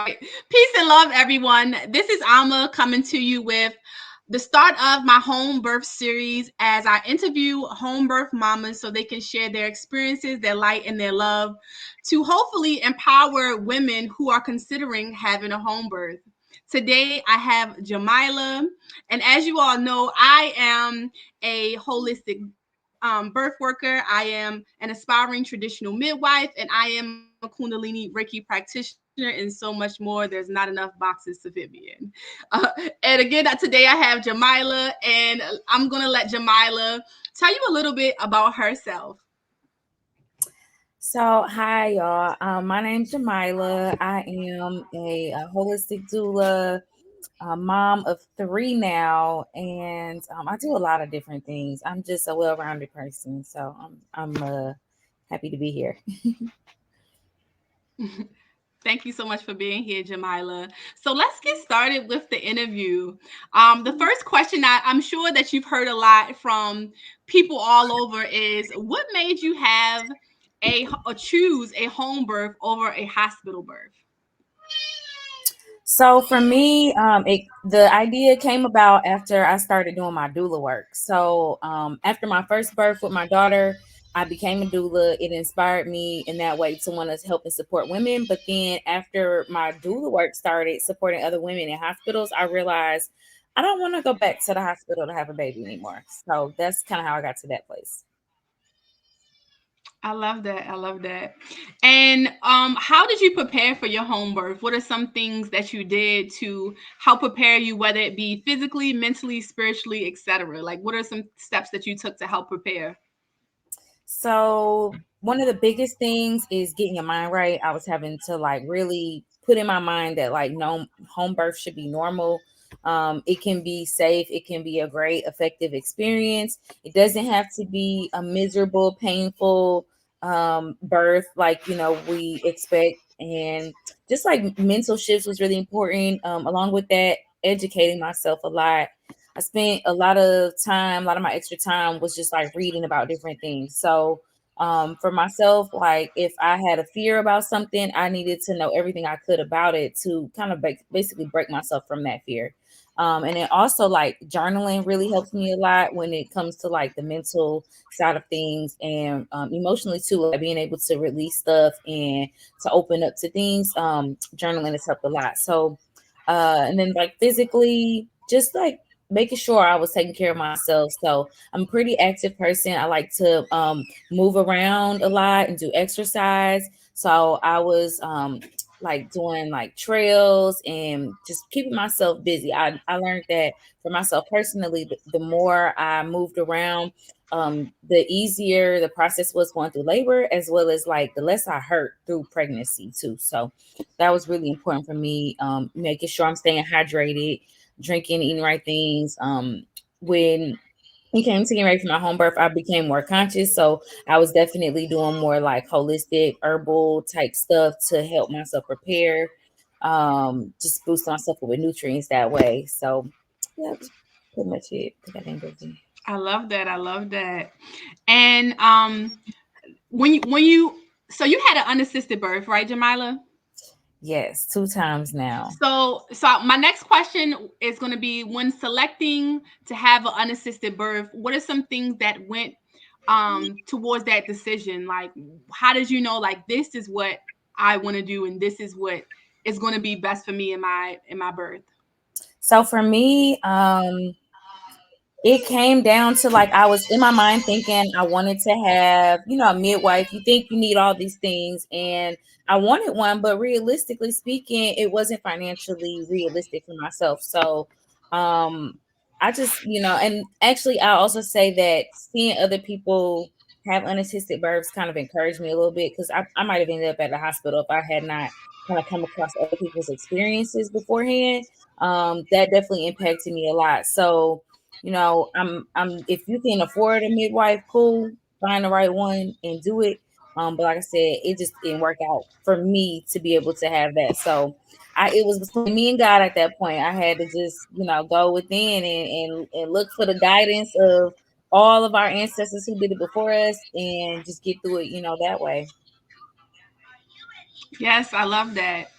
Peace and love, everyone. This is Alma coming to you with the start of my home birth series as I interview home birth mamas so they can share their experiences, their light, and their love to hopefully empower women who are considering having a home birth. Today, I have Jemila, and as you all know, I am a holistic birth worker. I am an aspiring traditional midwife, and I am a Kundalini Reiki practitioner, and so much more. There's not enough boxes to fit me in. And again, today I have Jemila, and I'm going to let Jemila tell you a little bit about herself. So, hi, y'all. My name's Jemila. I am a holistic doula, a mom of three now, and I do a lot of different things. I'm just a well-rounded person, so I'm happy to be here. Thank you so much for being here, Jemila. So let's get started with the interview. The first question I'm sure that you've heard a lot from people all over is, what made you have or choose a home birth over a hospital birth? So for me, the idea came about after I started doing my doula work. So after my first birth with my daughter, I became a doula. It inspired me in that way to want to help and support women. But then after my doula work started supporting other women in hospitals, I realized I don't want to go back to the hospital to have a baby anymore. So that's kind of how I got to that place. I love that. I love that. And how did you prepare for your home birth? What are some things that you did to help prepare you, whether it be physically, mentally, spiritually, etc.? Like, what are some steps that you took to help prepare? So one of the biggest things is getting your mind right. I was having to like really put in my mind that like no home birth should be normal. It can be safe. It can be a great, effective experience. It doesn't have to be a miserable, painful birth like we expect. And just like mental shifts was really important. Along with that, educating myself a lot. I spent a lot of time, a lot of my extra time was just like reading about different things. So, for myself, like if I had a fear about something, I needed to know everything I could about it to kind of basically break myself from that fear. And then also like journaling really helps me a lot when it comes to like the mental side of things and emotionally too, like being able to release stuff and to open up to things. Journaling has helped a lot. So, and then like physically, just like making sure I was taking care of myself. So I'm a pretty active person. I like to move around a lot and do exercise. So I was like doing like trails and just keeping myself busy. I learned that for myself personally, the more I moved around, the easier the process was going through labor, as well as like the less I hurt through pregnancy too. So that was really important for me. Making sure I'm staying hydrated, drinking, eating right things. When it came to getting ready for my home birth, I became more conscious. So I was definitely doing more like holistic, herbal type stuff to help myself prepare. Just boosting myself with nutrients that way. So yeah, that's pretty much it. I think I named everything. I love that. I love that. And when you so you had an unassisted birth, right, Jamila? Yes, two times now. So my next question is going to be, when selecting to have an unassisted birth, what are some things that went towards that decision? Like, how did you know, like, this is what I want to do and this is what is going to be best for me in my birth? So for me, it came down to like I was in my mind thinking I wanted to have, a midwife. You think you need all these things, and I wanted one, but realistically speaking, it wasn't financially realistic for myself. So, um, I just, and actually, I also say that seeing other people have unassisted births kind of encouraged me a little bit because I might have ended up at the hospital if I had not kind of come across other people's experiences beforehand. That definitely impacted me a lot. So I'm if you can afford a midwife, cool, find the right one and do it. But like I said, it just didn't work out for me to be able to have that. So it was between me and God at that point. I had to just, go within and look for the guidance of all of our ancestors who did it before us and just get through it, that way. Yes, I love that.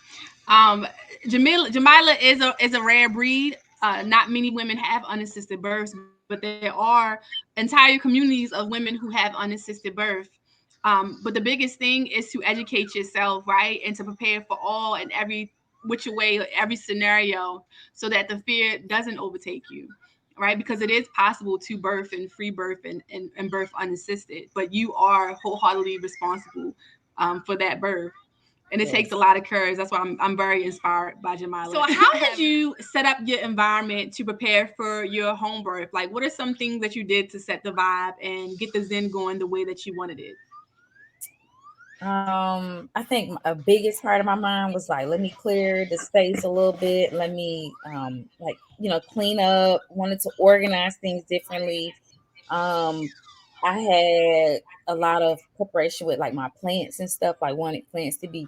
Um, Jemila is a rare breed. Not many women have unassisted births, but there are entire communities of women who have unassisted birth. But the biggest thing is to educate yourself, right, and to prepare for all and every which way, every scenario, so that the fear doesn't overtake you, right? Because it is possible to birth and free birth and birth unassisted, but you are wholeheartedly responsible for that birth, and it takes a Yes. lot of courage. That's why I'm very inspired by Jemila. So, how did you set up your environment to prepare for your home birth? Like, what are some things that you did to set the vibe and get the zen going the way that you wanted it? I think a biggest part of my mind was like, let me clear the space a little bit. Let me, like, clean up. Wanted to organize things differently. Um, I had a lot of preparation with like my plants and stuff. Like wanted plants to be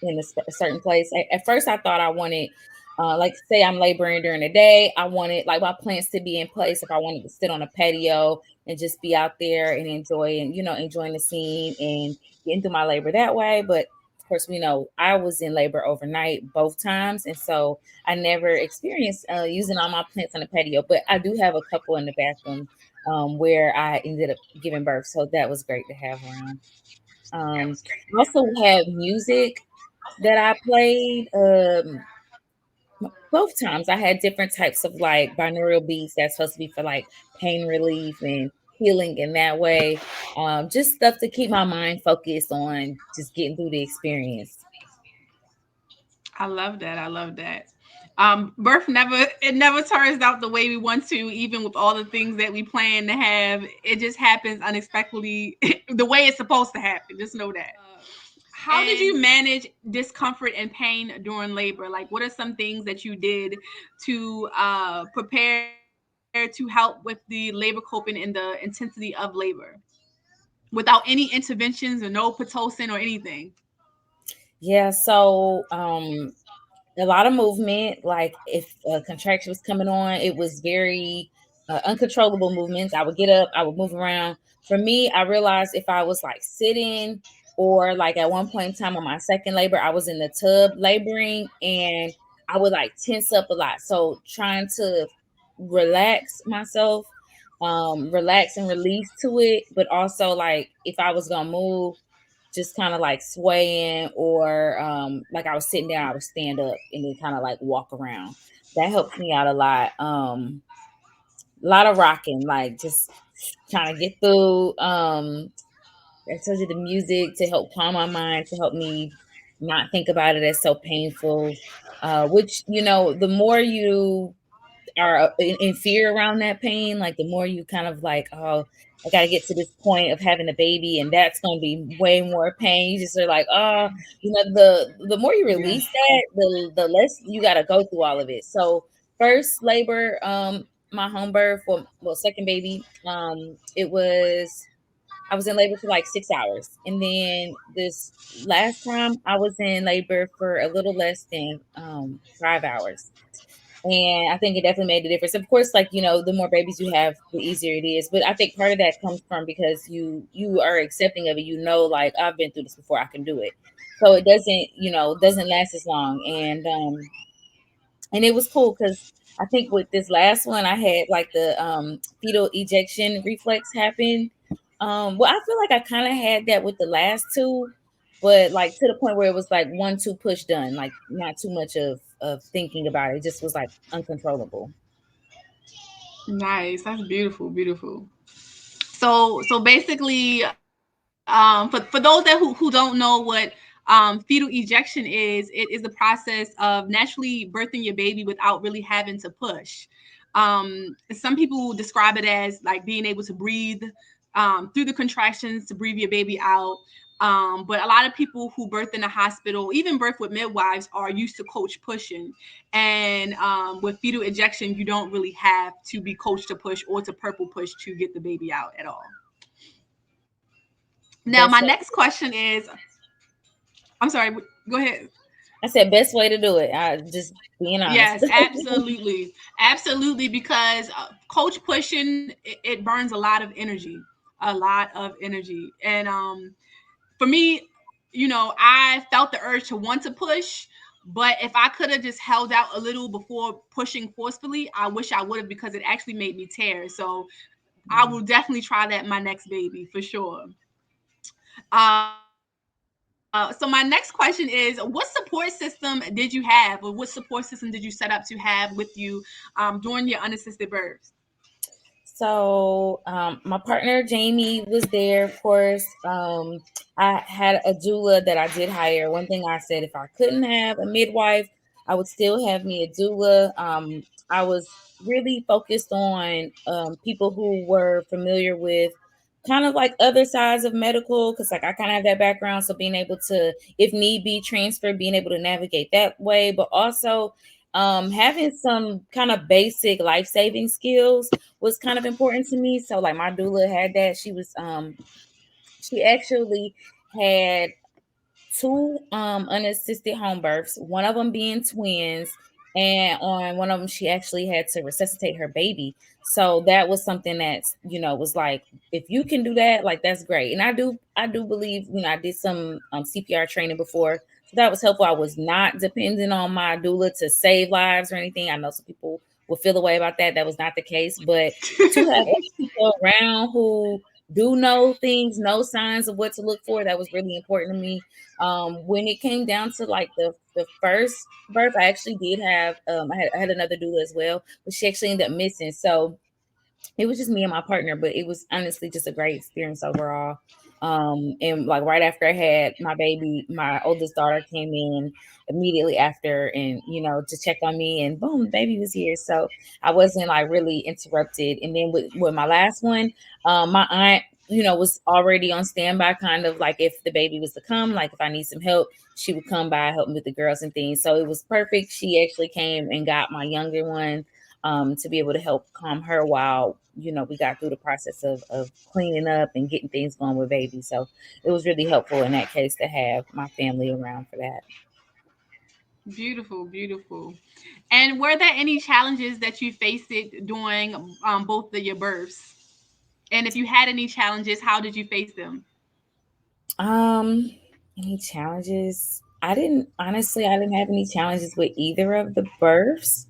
in a certain place. At first, I thought I wanted, like, say I'm laboring during the day. I wanted like my plants to be in place. If I wanted to sit on a patio and just be out there and enjoy and enjoying the scene and getting through my labor that way. But of course, we know I was in labor overnight both times, and so I never experienced using all my plants on the patio. But I do have a couple in the bathroom where I ended up giving birth. So that was great to have around. I also have music that I played. Both times I had different types of like binaural beats that's supposed to be for like pain relief and healing in that way. Just stuff to keep my mind focused on just getting through the experience. I love that. I love that. Birth never turns out the way we want to, even with all the things that we plan to have. It just happens unexpectedly the way it's supposed to happen. Just know that. How did you manage discomfort and pain during labor? Like, what are some things that you did to prepare to help with the labor coping and the intensity of labor without any interventions or no pitocin or anything? Yeah, so a lot of movement. Like if a contraction was coming on, it was very uncontrollable movements. I would get up, I would move around. For me, I realized if I was like sitting or like at one point in time on my second labor, I was in the tub laboring and I would like tense up a lot. So trying to relax myself, relax and release to it, but also like if I was gonna move, just kind of like swaying or like I was sitting down, I would stand up and then kind of like walk around. That helps me out a lot. A lot of rocking, like just trying to get through. I told you the music to help calm my mind, to help me not think about it as so painful. Which the more you are in fear around that pain, like the more you kind of like, oh, I got to get to this point of having a baby, and that's going to be way more pain. You just are like, oh, the more you Yeah. release that, the less you got to go through all of it. So first labor, my home birth, well, second baby, it was I was in labor for like 6 hours, and then this last time I was in labor for a little less than 5 hours. And I think it definitely made a difference. Of course, like, the more babies you have, the easier it is. But I think part of that comes from because you are accepting of it. Like I've been through this before, I can do it. So it doesn't last as long. And it was cool because I think with this last one, I had like the fetal ejection reflex happen. Well, I feel like I kind of had that with the last two, but like to the point where it was like 1-2 push done, like not too much of thinking about it. It just was like uncontrollable. Nice. That's beautiful. Beautiful. So basically, for those who don't know what fetal ejection is, it is the process of naturally birthing your baby without really having to push. Some people describe it as like being able to breathe through the contractions to breathe your baby out. But a lot of people who birth in the hospital, even birth with midwives, are used to coach pushing. And with fetal ejection, you don't really have to be coached to push or to purple push to get the baby out at all. Now, my Best way. next question is, I'm sorry, go ahead. I said best way to do it. I just being honest. Yes, absolutely. Absolutely, because coach pushing, it burns a lot of energy, a lot of energy. And for me, I felt the urge to want to push, But if I could have just held out a little before pushing forcefully, I wish I would have, because it actually made me tear. So I Yeah. will definitely try that my next baby for sure. So my next question is, what support system did you have, or what support system did you set up to have with you during your unassisted births? So my partner Jamie was there, of course. I had a doula that I did hire. One thing I said, if I couldn't have a midwife, I would still have me a doula. I was really focused on people who were familiar with kind of like other sides of medical, because like I kind of have that background. So being able to, if need be, transfer, being able to navigate that way, but also having some kind of basic life-saving skills was kind of important to me. So like my doula had that. She actually had two unassisted home births, one of them being twins, and on one of them she actually had to resuscitate her baby. So that was something that's, was like, if you can do that, like that's great. And I do believe, I did some CPR training before, so that was helpful. I was not dependent on my doula to save lives or anything. I know some people will feel the way about that. That was not the case, but to have other people around who do know things, know signs of what to look for, that was really important to me. When it came down to like the first birth, I actually did have I had another doula as well, but she actually ended up missing. So it was just me and my partner, but it was honestly just a great experience overall. And like right after I had my baby, my oldest daughter came in immediately after, and to check on me, and boom, the baby was here. So I wasn't like really interrupted. And then with my last one, my aunt, was already on standby, kind of like if the baby was to come, like if I need some help, she would come by, help me with the girls and things. So it was perfect. She actually came and got my younger one, to be able to help calm her while we got through the process of cleaning up and getting things going with baby. So it was really helpful in that case to have my family around for that. Beautiful, beautiful. And were there any challenges that you faced it during both of your births? And if you had any challenges, how did you face them? Um, any challenges? I didn't have any challenges with either of the births.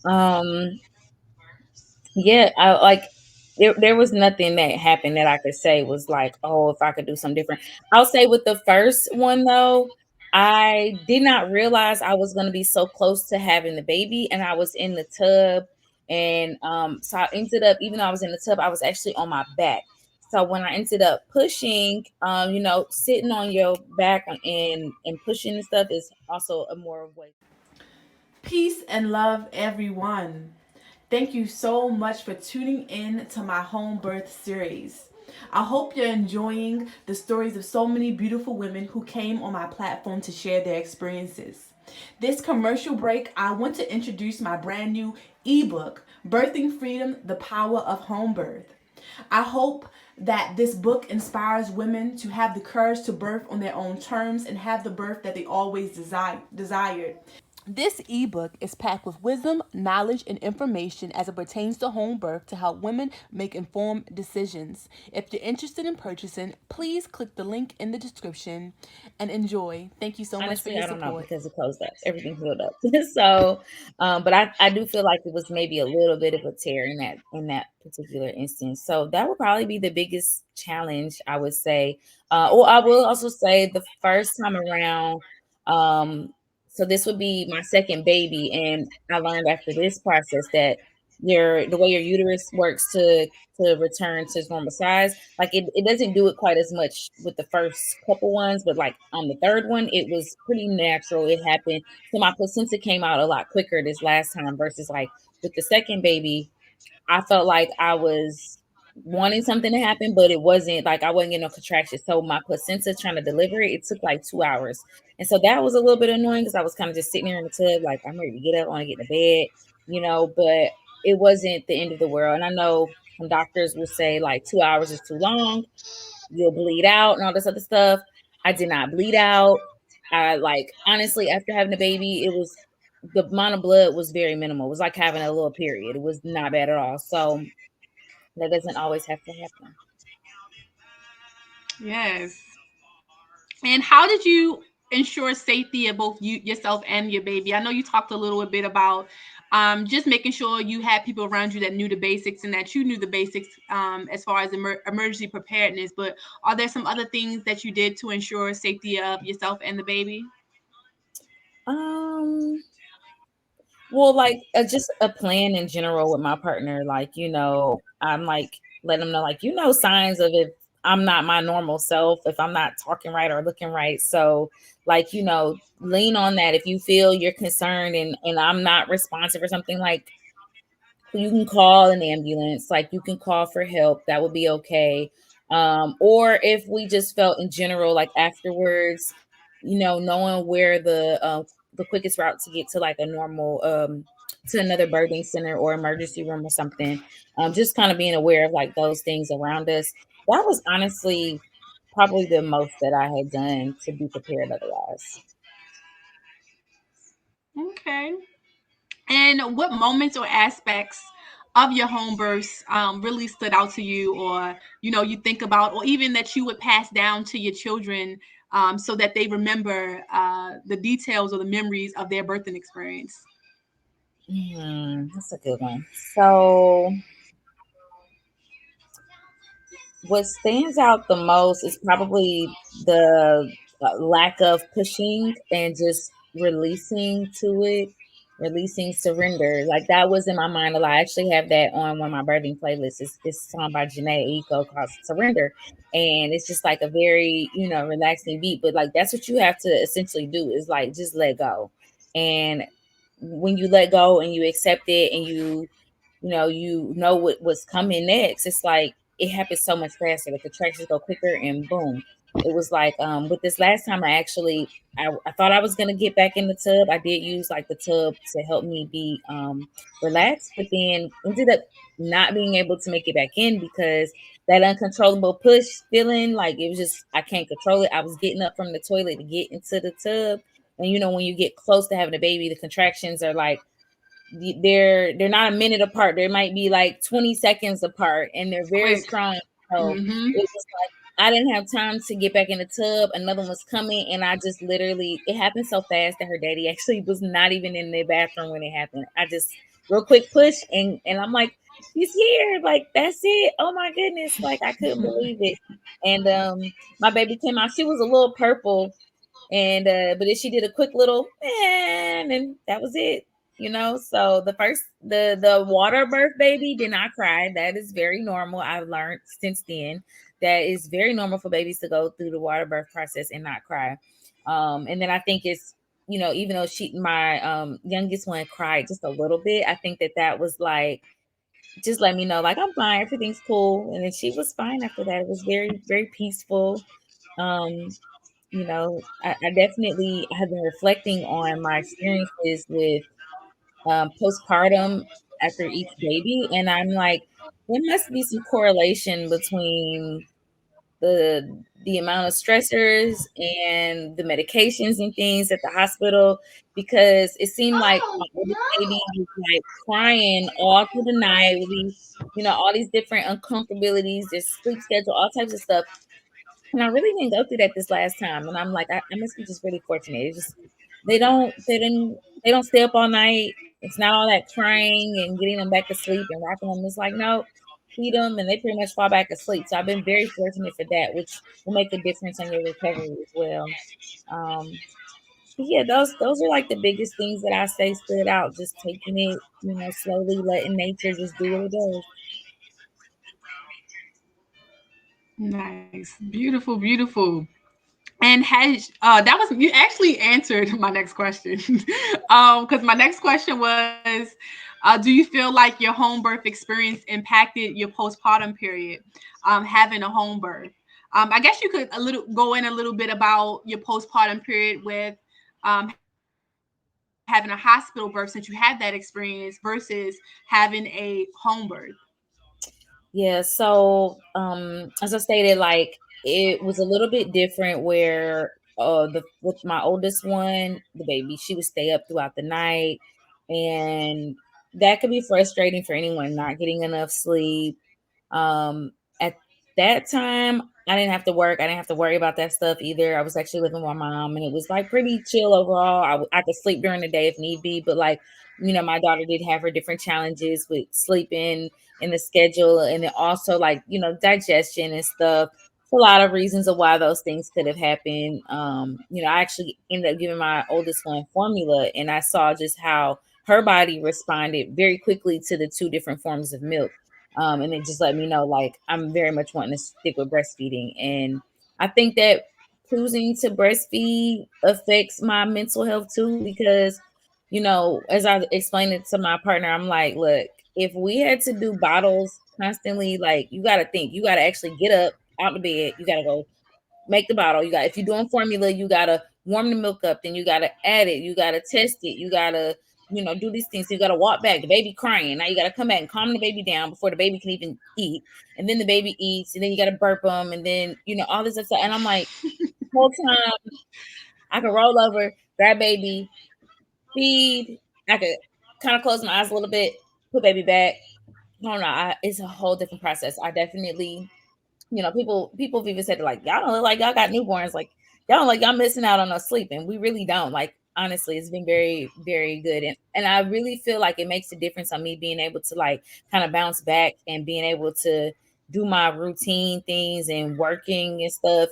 Um, Yeah, I like there was nothing that happened that I could say was like, "Oh, if I could do something different." I'll say with the first one though, I did not realize I was gonna be so close to having the baby, and I was in the tub, and so I ended up, even though I was in the tub, I was actually on my back. So when I ended up pushing, sitting on your back and pushing and stuff is also a more way. Peace and love, everyone. Thank you so much for tuning in to my home birth series. I hope you're enjoying the stories of so many beautiful women who came on my platform to share their experiences. This commercial break, I want to introduce my brand new ebook, Birthing Freedom: The Power of Home Birth. I hope that this book inspires women to have the courage to birth on their own terms and have the birth that they always desired. This ebook is packed with wisdom, knowledge, and information as it pertains to home birth to help women make informed decisions. If you're interested in purchasing, please click the link in the description and enjoy. Thank you so much for Honestly, your I don't know support. because it closed up. Everything healed up. So, but I do feel like it was maybe a little bit of a tear in that particular instance. So that would probably be the biggest challenge, I would say. Or I will also say the first time around. Um, so this would be my second baby, and I learned after this process that the way your uterus works to return to its normal size, like it doesn't do it quite as much with the first couple ones, but like on the third one, it was pretty natural. It happened. So my placenta came out a lot quicker this last time versus like with the second baby, I felt like I was wanting something to happen, but it wasn't like I wasn't getting no contractions. So my placenta trying to deliver it, it took like 2 hours. And so that was a little bit annoying because I was kind of just sitting there in the tub, like I'm ready to get up, I want to get in the bed, but it wasn't the end of the world. And I know some doctors will say like 2 hours is too long, you'll bleed out and all this other stuff. I did not bleed out. I like honestly after having a baby, it was the amount of blood was very minimal. It was like having a little period. It was not bad at all. So that doesn't always have to happen. Yes. And how did you? ensure safety of both you yourself and your baby? I know you talked a little bit about just making sure you had people around you that knew the basics and that you knew the basics as far as emergency preparedness. But are there some other things that you did to ensure safety of yourself and the baby? Um, well, like just a plan in general with my partner. Like, I'm like let them know, like, signs of if I'm not my normal self, if I'm not talking right or looking right. So, like, lean on that if you feel you're concerned and I'm not responsive or something. Like, you can call an ambulance, like you can call for help, that would be okay. Or if we just felt in general, like afterwards, knowing where the quickest route to get to like a normal to another birthing center or emergency room or something. Just kind of being aware of like those things around us. That was honestly probably the most that I had done to be prepared otherwise. Okay. And what moments or aspects of your home births really stood out to you, or you think about, or even that you would pass down to your children, so that they remember the details or the memories of their birthing experience? That's a good one. So what stands out the most is probably the lack of pushing and just releasing to it, releasing surrender. Like that was in my mind a lot. I actually have that on one of my birthing playlists. It's a song by Janae Eco called Surrender. And it's just like a very, relaxing beat. But like that's what you have to essentially do is like just let go. And when you let go and you accept it and you know what's coming next, it's like it happens so much faster. The contractions go quicker and boom. It was like with this last time I thought I was gonna get back in the tub. I did use like the tub to help me be relaxed, but then ended up not being able to make it back in because that uncontrollable push feeling, like it was just I can't control it. I was getting up from the toilet to get into the tub. And when you get close to having a baby, the contractions are like they're not a minute apart. There might be like 20 seconds apart, and they're very Quick. strong. So Mm-hmm. it was like I didn't have time to get back in the tub. Another one was coming, and I just literally it happened so fast that her daddy actually was not even in the bathroom when it happened. I just real quick push, and I'm like, he's here, like that's it. Oh my goodness, like I couldn't believe it. And my baby came out. She was a little purple, and but then she did a quick little and that was it. So the water birth baby did not cry. That is very normal. I've learned since then that is very normal for babies to go through the water birth process and not cry. And then I think it's even though my youngest one cried just a little bit, I think that was like just let me know like I'm fine, everything's cool. And then she was fine after that. It was very very peaceful. um I definitely have been reflecting on my experiences with postpartum after each baby, and I'm like, there must be some correlation between the amount of stressors and the medications and things at the hospital because it seemed like my oldest baby was like crying all through the night. All these different uncomfortabilities, their sleep schedule, all types of stuff. And I really didn't go through that this last time, and I'm like, I must be just really fortunate. It's just they don't stay up all night. It's not all that crying and getting them back to sleep and rocking them. It's like no, feed them and they pretty much fall back asleep. So I've been very fortunate for that, which will make a difference on your recovery as well. Um, but yeah, those are like the biggest things that I say stood out. Just taking it, slowly, letting nature just do what it does. Nice, beautiful, beautiful. And has that was you actually answered my next question. Because my next question was, do you feel like your home birth experience impacted your postpartum period, having a home birth? I guess you could a little go in a little bit about your postpartum period with having a hospital birth since you had that experience versus having a home birth. Yeah, so as I stated, like it was a little bit different where the with my oldest one, the baby, she would stay up throughout the night, and that could be frustrating for anyone not getting enough sleep. At that time I didn't have to work. I didn't have to worry about that stuff either. I was actually living with my mom, and it was like pretty chill overall. I could sleep during the day if need be, but like, my daughter did have her different challenges with sleeping and the schedule, and then also like, digestion and stuff. A lot of reasons of why those things could have happened. I actually ended up giving my oldest one formula, and I saw just how her body responded very quickly to the two different forms of milk. And it just let me know like I'm very much wanting to stick with breastfeeding. And I think that choosing to breastfeed affects my mental health too, because, as I explained it to my partner, I'm like, look, if we had to do bottles constantly, like you got to think, you got to actually get up out the bed, you got to go make the bottle. You got, if you're doing formula, you gotta warm the milk up, then you gotta add it, you gotta test it, you gotta, do these things. So you gotta walk back, the baby crying. Now you gotta come back and calm the baby down before the baby can even eat. And then the baby eats, and then you gotta burp them, and then all this stuff. And I'm like, the whole time I could roll over, grab baby, feed, I could kind of close my eyes a little bit, put baby back. I don't know. It's a whole different process. I definitely, people have even said like, y'all don't look like y'all got newborns, like y'all don't like y'all missing out on no sleep, and we really don't. Like honestly, it's been very, very good, and I really feel like it makes a difference on me being able to like kind of bounce back and being able to do my routine things and working and stuff.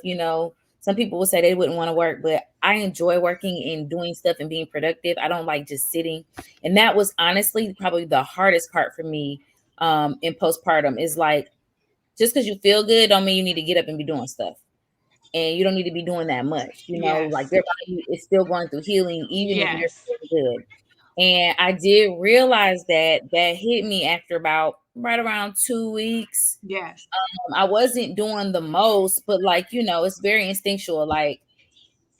Some people will say they wouldn't want to work, but I enjoy working and doing stuff and being productive. I don't like just sitting, and that was honestly probably the hardest part for me in postpartum is like, just because you feel good don't mean you need to get up and be doing stuff. And you don't need to be doing that much. Like Yes. your body is still going through healing even if you're Yes. feeling good. And I did realize that hit me after about right around 2 weeks. Yes. I wasn't doing the most, but like, it's very instinctual. Like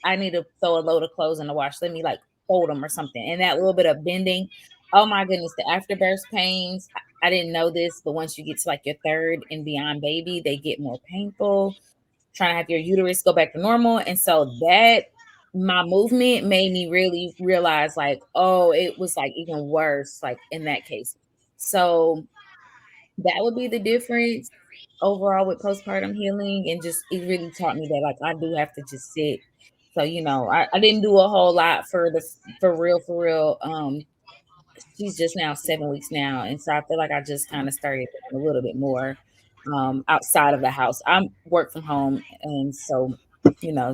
I need to throw a load of clothes in the wash. Let me like fold them or something. And that little bit of bending. Oh my goodness, the afterbirth pains. I didn't know this, but once you get to like your third and beyond baby, they get more painful. Trying to have your uterus go back to normal. And so that my movement made me really realize like, oh, it was like even worse, like in that case. So that would be the difference overall with postpartum healing. And just it really taught me that like I do have to just sit. So I didn't do a whole lot for the for real. She's just now 7 weeks now, and so I feel like I just kind of started doing a little bit more outside of the house. I work from home, and so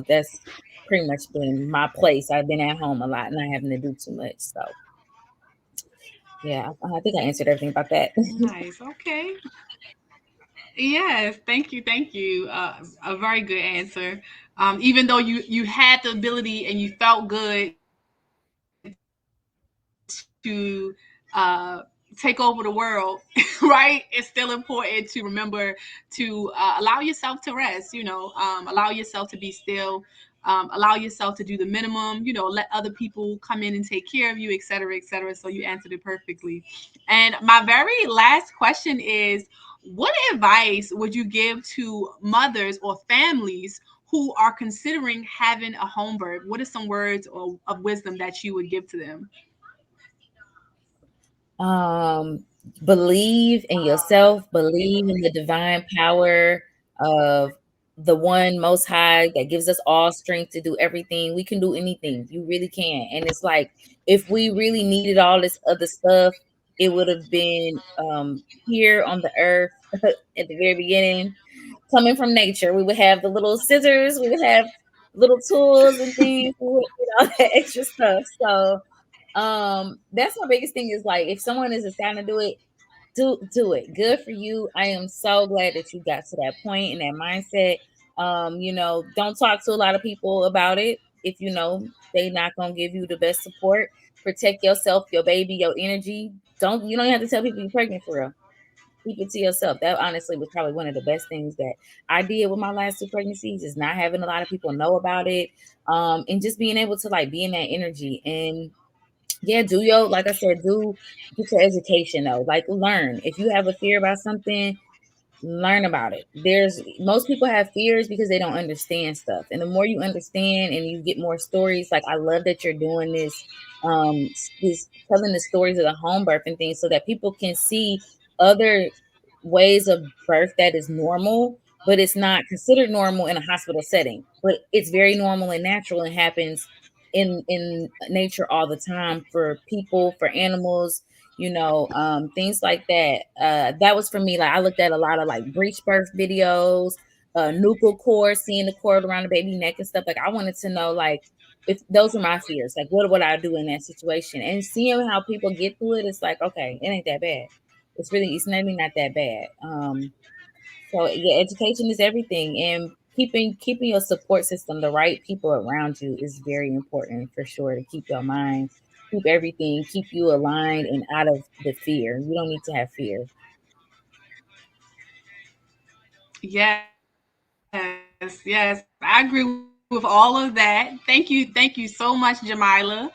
that's pretty much been my place. I've been at home a lot, not having to do too much. So yeah, I think I answered everything about that. Nice. Okay. Yes. Thank you. Thank you. A very good answer. Even though you had the ability and you felt good to take over the world, right? It's still important to remember to allow yourself to rest. Allow yourself to be still. Allow yourself to do the minimum. Let other people come in and take care of you, et cetera, et cetera. So you answered it perfectly. And my very last question is, what advice would you give to mothers or families who are considering having a home birth? What are some words of wisdom that you would give to them? Um, Believe in yourself, believe in the divine power of the one most high that gives us all strength to do everything. We can do anything. You really can. And it's like if we really needed all this other stuff, it would have been here on the earth at the very beginning, coming from nature. We would have the little scissors, we would have little tools and things, we would get all that extra stuff. So that's my biggest thing is like if someone is deciding to do it, do it. Good for you. I am so glad that you got to that point and that mindset. Don't talk to a lot of people about it if they not gonna give you the best support. Protect yourself, your baby, your energy. You don't have to tell people you're pregnant for real. Keep it to yourself. That honestly was probably one of the best things that I did with my last two pregnancies is not having a lot of people know about it. And just being able to like be in that energy and yeah, do your like I said, do get your education though. Like learn. If you have a fear about something, learn about it. There's most people have fears because they don't understand stuff. And the more you understand and you get more stories, like I love that you're doing this telling the stories of the home birth and things so that people can see other ways of birth that is normal but it's not considered normal in a hospital setting. But it's very normal and natural and happens in nature all the time for people, for animals, things like that. That was for me. Like I looked at a lot of like breech birth videos, nuchal cord, seeing the cord around the baby neck and stuff. Like I wanted to know like if those are my fears, like what would I do in that situation? And seeing how people get through it, it's like, okay, it ain't that bad. It's maybe not that bad. So yeah, education is everything, and keeping your support system, the right people around you, is very important for sure to keep your mind, keep everything, keep you aligned and out of the fear. You don't need to have fear. Yes, yes, I agree with all of that. Thank you so much, Jemila,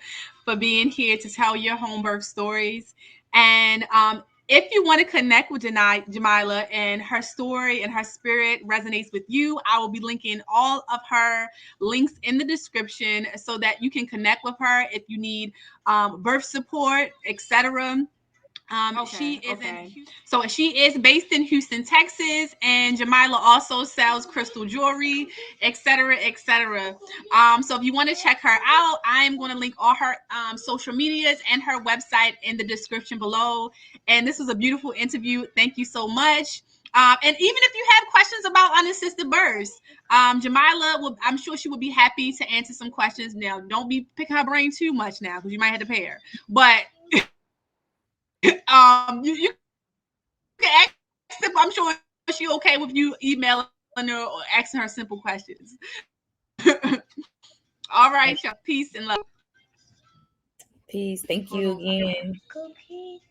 for being here to tell your home birth stories. And if you want to connect with Jemila and her story and her spirit resonates with you, I will be linking all of her links in the description so that you can connect with her if you need birth support, etc. She is in she is based in Houston, Texas, and Jemila also sells crystal jewelry, etc., etc. So if you want to check her out, I'm going to link all her social medias and her website in the description below. And this was a beautiful interview. Thank you so much. And even if you have questions about unassisted births, Jemila will, I'm sure she will be happy to answer some questions. Now, don't be picking her brain too much now because you might have to pay her. But you can ask simple. I'm sure she okay with you emailing her or asking her simple questions. All right, y'all. Peace and love. Peace. Thank Hold you on. I gotta again. cookie.